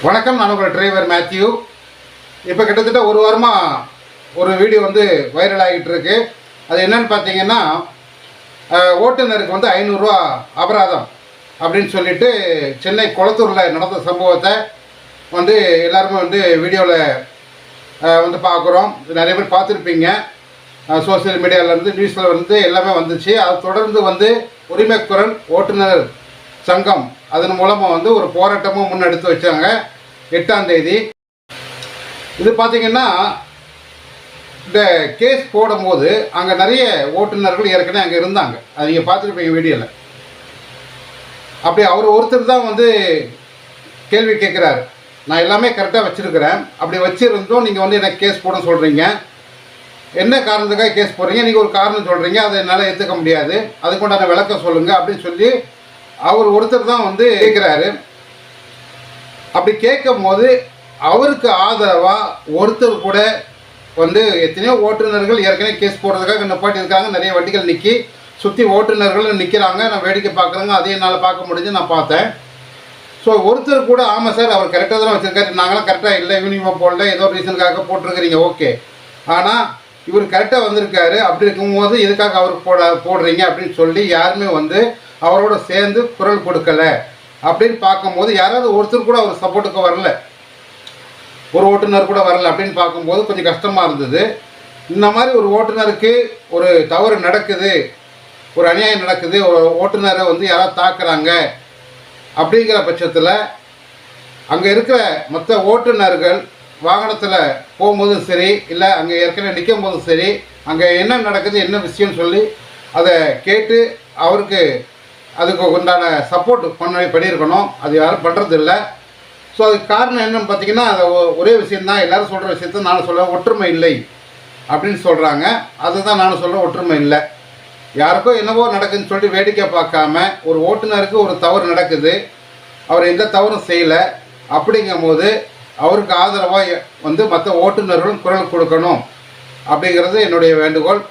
வணக்கம், நான் உங்கள் டிரைவர் மேத்யூ. இப்போ கிட்டத்தட்ட ஒரு வாரமாக ஒரு வீடியோ வைரல் ஆகிட்டு இருக்கு. அது என்னன்னு பார்த்தீங்கன்னா, ஓட்டுநருக்கு 500 ரூபா அபராதம் அப்படின்னு சொல்லிட்டு சென்னை குளத்தூரில் நடந்த சம்பவத்தை எல்லாருமே வீடியோவில் பார்க்குறோம். நிறைய பேர் பார்த்துருப்பீங்க. சோசியல் மீடியாவிலேருந்து நியூஸில் எல்லாமே வந்துச்சு. அது தொடர்ந்து உரிமை குரல் ஓட்டுநர் சங்கம் அதன் மூலமாக ஒரு போராட்டமும் முன்னெடுத்து வச்சாங்க 8ஆம் தேதி. இது பார்த்திங்கன்னா, இந்த கேஸ் போடும்போது அங்கே நிறைய ஓட்டுநர்கள் ஏற்கனவே அங்கே இருந்தாங்க. அது நீங்கள் பார்த்துருப்பீங்க வீடியோவில். அப்படி அவர் ஒருத்தர் தான் கேள்வி கேட்குறாரு. நான் எல்லாமே கரெக்டாக வச்சுருக்கிறேன், அப்படி வச்சுருந்தோம் நீங்கள் எனக்கு கேஸ் போட சொல்கிறீங்க, என்ன காரணத்துக்காக கேஸ் போடுறீங்க, நீங்கள் ஒரு காரணம் சொல்கிறீங்க, அதை என்னால் ஏற்றுக்க முடியாது, அதுக்குண்டான விளக்கம் சொல்லுங்கள் அப்படின்னு சொல்லி அவர் ஒருத்தர் தான் கேட்குறாரு. அப்படி கேட்கும் போது அவருக்கு ஆதரவாக ஒருத்தர் கூட எத்தனையோ ஓட்டுநர்கள் ஏற்கனவே கேஸ் போடுறதுக்காக நிப்பாட்டி இருக்காங்க. நிறைய வண்டிகள் நிற்கி சுற்றி ஓட்டுநர்கள் நிற்கிறாங்க. நான் வேடிக்கை பார்க்குறேங்க, அதே என்னால் பார்க்க முடிஞ்சு நான் பார்த்தேன். ஸோ ஒருத்தர் கூட ஆமாம் சார் அவர் கரெக்டாக தான் வச்சுருக்காரு, நாங்களாம் கரெக்டாக இல்லை, யூனிஃபார்ம் போடல, ஏதோ ரீசனுக்காக போட்டிருக்கிறீங்க, ஓகே, ஆனால் இவர் கரெக்டாக வந்திருக்காரு, அப்படி இருக்கும்போது எதுக்காக அவருக்கு போடுறீங்க அப்படின்னு சொல்லி யாருமே அவரோட சேர்ந்து குரல் கொடுக்கலை. அப்படின்னு பார்க்கும்போது யாராவது ஒருத்தர் கூட அவர் சப்போர்ட்டுக்கு வரல, ஒரு ஓட்டுநர் கூட வரல. அப்படின்னு பார்க்கும்போது கொஞ்சம் கஷ்டமாக இருந்தது. இந்த மாதிரி ஒரு ஓட்டுநருக்கு ஒரு தவறு நடக்குது, ஒரு அநியாயம் நடக்குது, ஒரு ஓட்டுநரை யாராவது தாக்குறாங்க அப்படிங்கிற பட்சத்தில் அங்கே இருக்கிற மற்ற ஓட்டுநர்கள் வாகனத்தில் போகும்போதும் சரி, இல்லை அங்கே ஏற்கனவே நிற்கும் போதும் சரி, அங்கே என்ன நடக்குது, என்ன விஷயம்னு சொல்லி அதை கேட்டு அவருக்கு அதுக்கு உண்டான சப்போர்ட் பண்ணியிருக்கணும். அது யாரும் பண்ணுறதில்லை. ஸோ அதுக்கு காரணம் என்னன்னு பார்த்தீங்கன்னா, அது ஒரே விஷயந்தான், எல்லோரும் சொல்கிற விஷயத்த நானும் சொல்லுவேன், ஒற்றுமை இல்லை அப்படின்னு சொல்கிறாங்க. அதுதான் நானும் சொல்கிறேன், ஒற்றுமை இல்லை. யாருக்கோ என்னவோ நடக்குதுன்னு சொல்லிட்டு வேடிக்கை பார்க்காம, ஒரு ஓட்டுநருக்கு ஒரு தவறு நடக்குது, அவர் எந்த தவறும் செய்யலை, அப்படிங்கும்போது அவருக்கு ஆதரவாக மற்ற ஓட்டுநர்களும் குரல் கொடுக்கணும் அப்படிங்கிறது என்னுடைய வேண்டுகோள்.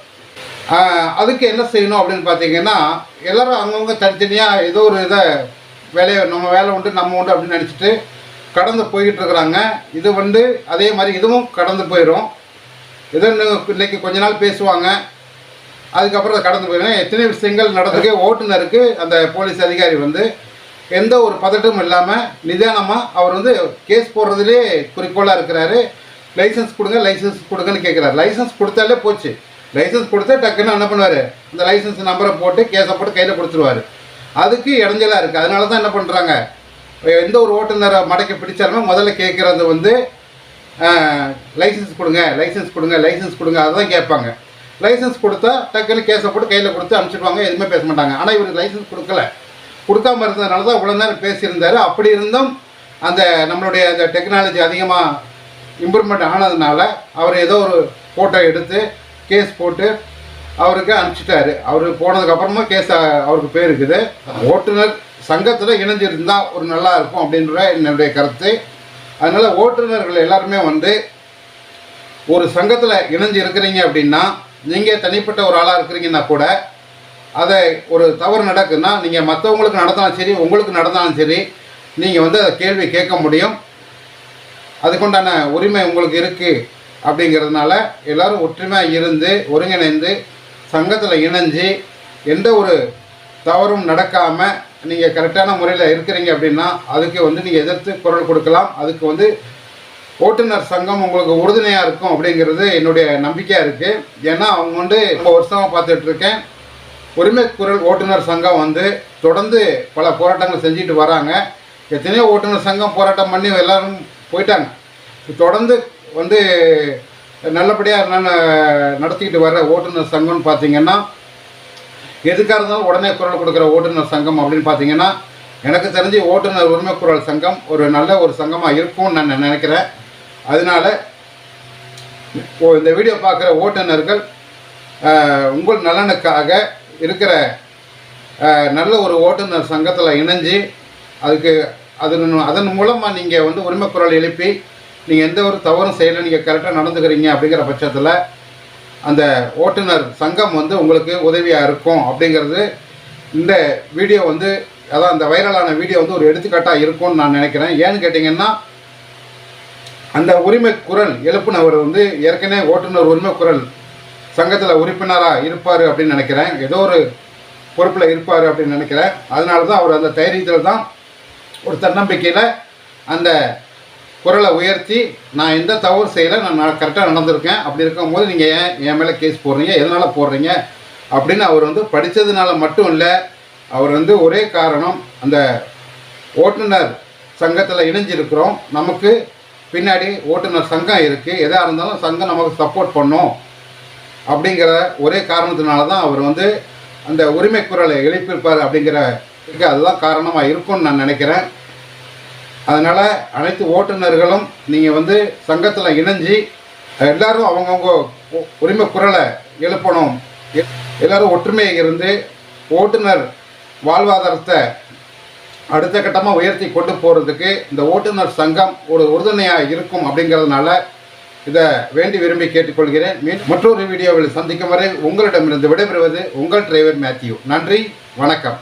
அதுக்கு என்ன செய்யணும் அப்படின்னு பார்த்தீங்கன்னா, எல்லோரும் அவங்கவுங்க தனித்தனியாக ஏதோ ஒரு வேலையை நம்ம வேலை உண்டு நம்ம உண்டு அப்படின்னு நினச்சிட்டு கடந்து போய்கிட்டு இருக்கிறாங்க. இது அதே மாதிரி இதுவும் கடந்து போயிடும். ஏதோ இன்றைக்கி கொஞ்ச நாள் பேசுவாங்க, அதுக்கப்புறம் கடந்து போயிடும். எத்தனை விஷயங்கள் நடந்துருக்கு. ஓட்டுநருக்கு அந்த போலீஸ் அதிகாரி எந்த ஒரு பதட்டமும் இல்லாமல் நிதானமாக அவர் கேஸ் போடுறதுலே குறிக்கோளாக இருக்கிறாரு. லைசன்ஸ் கொடுங்க, லைசன்ஸ் கொடுங்கன்னு கேட்குறாரு. லைசன்ஸ் கொடுத்தாலே போச்சு. லைசன்ஸ் கொடுத்தா டக்குன்னு என்ன பண்ணுவார், அந்த லைசன்ஸ் நம்பரை போட்டு கேஸை போட்டு கையில் கொடுத்துருவார். அதுக்கு இடைஞ்சலாக இருக்குது. அதனால தான் என்ன பண்ணுறாங்க, எந்த ஒரு ஓட்டுநரை மடக்கி பிடிச்சாலுமே முதல்ல கேட்குறது லைசன்ஸ் கொடுங்க, லைசன்ஸ் கொடுங்க, லைசன்ஸ் கொடுங்க, அதை தான் கேட்பாங்க. லைசன்ஸ் கொடுத்தா டக்குன்னு கேஸை போட்டு கையில் கொடுத்து அனுப்பிச்சிடுவாங்க, எதுவுமே பேச மாட்டாங்க. ஆனால் இவருக்கு லைசன்ஸ் கொடுக்காமல் இருந்ததுனால தான் இவ்வளோ நேரம் பேசியிருந்தார். அப்படி இருந்தும் அந்த நம்மளுடைய அந்த டெக்னாலஜி அதிகமாக இம்ப்ரூவ்மெண்ட் ஆனதுனால அவர் ஏதோ ஒரு ஃபோட்டோ எடுத்து கேஸ் போட்டு அவருக்கு அனுப்பிச்சிட்டாரு. அவர் போனதுக்கப்புறமா கேஸ் அவருக்கு பேர் இருக்குது. ஓட்டுநர் சங்கத்தில் இணைஞ்சிருந்தால் ஒரு நல்லா இருக்கும் அப்படின்ற என்னுடைய கருத்து. அதனால் ஓட்டுநர்கள் எல்லாருமே ஒரு சங்கத்தில் இணைஞ்சு இருக்கிறீங்க அப்படின்னா, நீங்கள் தனிப்பட்ட ஒரு ஆளாக இருக்கிறீங்கன்னா கூட அதை ஒரு தவறு நடக்குதுன்னா நீங்கள் மற்றவங்களுக்கு நடந்தாலும் சரி, உங்களுக்கு நடந்தாலும் சரி, நீங்கள் அதை கேள்வி கேட்க முடியும். அதுக்குண்டான உரிமை உங்களுக்கு இருக்குது. அப்படிங்கிறதுனால எல்லோரும் ஒற்றுமையாக இருந்து ஒருங்கிணைந்து சங்கத்தில் இணைஞ்சு எந்த ஒரு தவறும் நடக்காமல் நீங்கள் கரெக்டான முறையில் இருக்கிறீங்க அப்படின்னா அதுக்கு நீங்கள் எதிர்த்து குரல் கொடுக்கலாம். அதுக்கு ஓட்டுநர் சங்கம் உங்களுக்கு உறுதுணையாக இருக்கும் அப்படிங்கிறது என்னுடைய நம்பிக்கையாக இருக்குது. ஏன்னா அவங்க ரொம்ப வருஷமாக பார்த்துட்ருக்கேன். உரிமை குரல் ஓட்டுநர் சங்கம் தொடர்ந்து பல போராட்டங்கள் செஞ்சுட்டு வராங்க. எத்தனையோ ஓட்டுநர் சங்கம் போராட்டம் பண்ணி எல்லோரும் போயிட்டாங்க. தொடர்ந்து நல்லபடியாக நடத்திக்கிட்டு வர்ற ஓட்டுநர் சங்கம்னு பார்த்தீங்கன்னா, எதுக்காக இருந்தாலும் உடனே குரல் கொடுக்குற ஓட்டுநர் சங்கம் அப்படின்னு பார்த்தீங்கன்னா, எனக்கு தெரிஞ்சு ஓட்டுநர் உரிமை குரல் சங்கம் ஒரு நல்ல ஒரு சங்கமாக இருக்கும்னு நான் நினைக்கிறேன். அதனால் இந்த வீடியோ பார்க்குற ஓட்டுநர்கள் உங்கள் நலனுக்காக இருக்கிற நல்ல ஒரு ஓட்டுநர் சங்கத்தில் இணைஞ்சு அதன் மூலமாக நீங்கள் உரிமை குரல் எழுப்பி நீங்கள் எந்த ஒரு தவறும் செய்யலை, நீங்கள் கரெக்டாக நடந்துக்கிறீங்க அப்படிங்கிற பட்சத்தில் அந்த ஓட்டுநர் சங்கம் உங்களுக்கு உதவியாக இருக்கும் அப்படிங்கிறது இந்த வீடியோ அதான் அந்த வைரலான வீடியோ ஒரு எடுத்துக்காட்டாக இருக்கும்னு நான் நினைக்கிறேன். ஏன்னு கேட்டிங்கன்னா, அந்த உரிமை குரல் எழுப்பினவர் வந்து ஏற்கனவே ஓட்டுநர் உரிமை குரல் சங்கத்தில் உறுப்பினராக இருப்பார் அப்படின்னு நினைக்கிறேன். ஏதோ ஒரு பொறுப்பில் இருப்பார் அப்படின்னு நினைக்கிறேன். அதனால தான் அவர் அந்த தைரியத்தில் தான் ஒரு தன்னம்பிக்கையில் அந்த குரலை உயர்த்தி நான் எந்த தவறு செய்யலை, நான் கரெக்டாக நடந்திருக்கேன், அப்படி இருக்கும்போது நீங்கள் ஏன் என் மேலே கேஸ் போடுறீங்க, எதனால் போடுறீங்க அப்படின்னு அவர் வந்து படித்ததுனால மட்டும் இல்லை, அவர் வந்து ஒரே காரணம் அந்த ஓட்டுநர் சங்கத்தில் இணைஞ்சிருக்கிறோம், நமக்கு பின்னாடி ஓட்டுநர் சங்கம் இருக்குது, எதாக இருந்தாலும் சங்கம் நமக்கு சப்போர்ட் பண்ணும் அப்படிங்கிற ஒரே காரணத்தினால தான் அவர் வந்து அந்த உரிமை குரலை எழுப்பியிருப்பார் அப்படிங்கிற அதுதான் காரணமாக இருக்கும்னு நான் நினைக்கிறேன். அதனால் அனைத்து ஓட்டுநர்களும் நீங்கள் வந்து சங்கத்தில் இணைஞ்சி எல்லோரும் அவங்கவுங்க உரிமை குரலை எழுப்பணும். எல்லோரும் ஒற்றுமையாக இருந்து ஓட்டுநர் வாழ்வாதாரத்தை அடுத்த கட்டமாக உயர்த்தி கொண்டு போகிறதுக்கு இந்த ஓட்டுநர் சங்கம் ஒரு உறுதுணையாக இருக்கும் அப்படிங்கிறதுனால இதை வேண்டி விரும்பி கேட்டுக்கொள்கிறேன். மற்றொரு வீடியோவில் சந்திக்கும் வரை உங்களிடமிருந்து விடைபெறுவது உங்கள் டிரைவர் மேத்யூ. நன்றி, வணக்கம்.